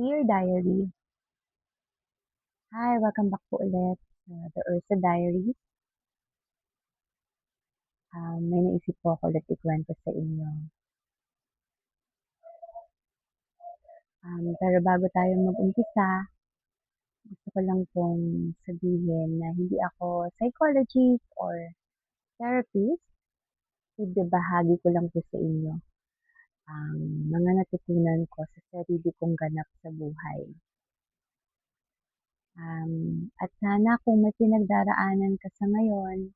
Dear Diary, hi, welcome back po ulit sa The Ursa Diaries. May naisip po ako ulit ikwento sa inyo. Pero bago tayo mag-umpisa, gusto ko lang pong sabihin na hindi ako psychologist or therapist. Ibabahagi ko lang po sa inyo ang mga natutunan ko sa sarili kong ganap sa buhay. At sana kung may pinagdaraanan ka sa ngayon,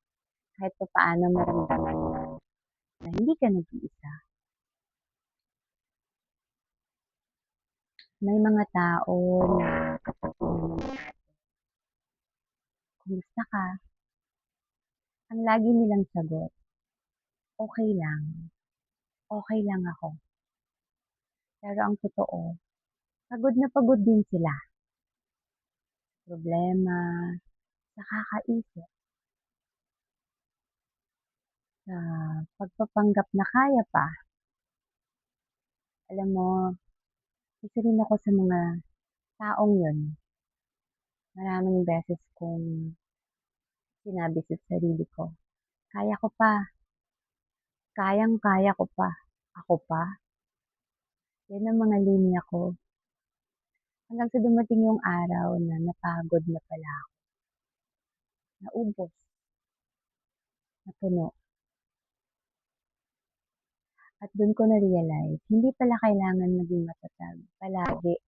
kahit pa paano maramdaman mo na hindi ka nag-iisa. May mga tao na kapag tinanong natin, kumusta ka? Ang lagi nilang sagot, okay lang ako. Pero ang totoo, pagod na pagod din sila. Problema, sa kakaisip, sa pagpapanggap na kaya pa. Alam mo, isa rin ako sa mga taong yun. Maraming beses kong sinabi sa sarili ko, kaya ko pa, kayang-kaya ko pa, ako pa. Yan ang mga linya ko. Hanggang sa dumating yung araw na napagod na pala ako, naubos, napuno. At dun ko na-realize, hindi pala kailangan maging matatag palagi.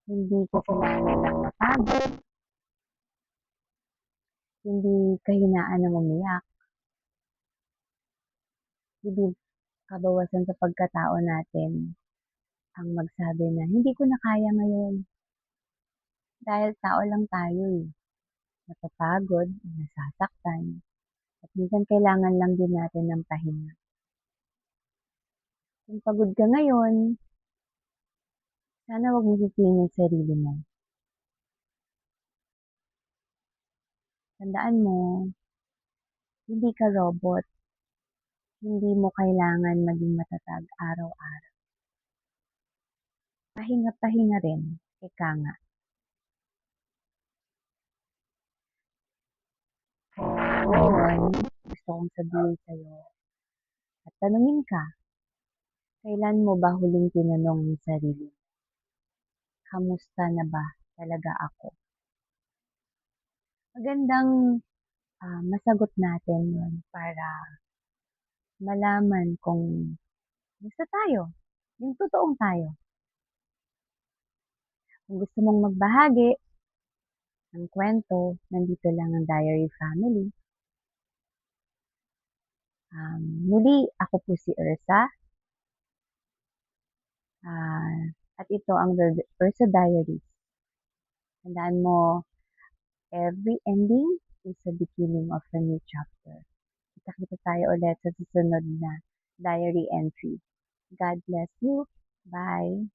Hindi ko kailangan lang mapagod, hindi kahinaan ng umiyak, hindi kabawasan sa pagkatao natin ang magsabi na hindi ko na kaya ngayon. Dahil tao lang tayo eh. Napapagod, nasasaktan, at minsan kailangan lang din natin ng pahinga. Kung pagod ka ngayon, sana wag mo sisihin yung sarili mo. Tandaan mo, hindi ka robot. Hindi mo kailangan maging matatag araw-araw. Pahinga-pahinga rin, ika nga. Kaya ngayon, gusto kong sabihin sa'yo at tanungin ka, kailan mo ba huling tinanong ang sarili mo? Kamusta na ba talaga ako? Magandang masagot natin yun para malaman kung gusto tayo, yung totoong tayo. Kung gusto mong magbahagi ng kwento, nandito lang ang Diary Family. Muli, ako po si Ursa. At ito ang The Ursa Diaries. Tandaan mo, every ending is the beginning of a new chapter. Kita-kita tayo ulit sa susunod na diary entry. God bless you. Bye.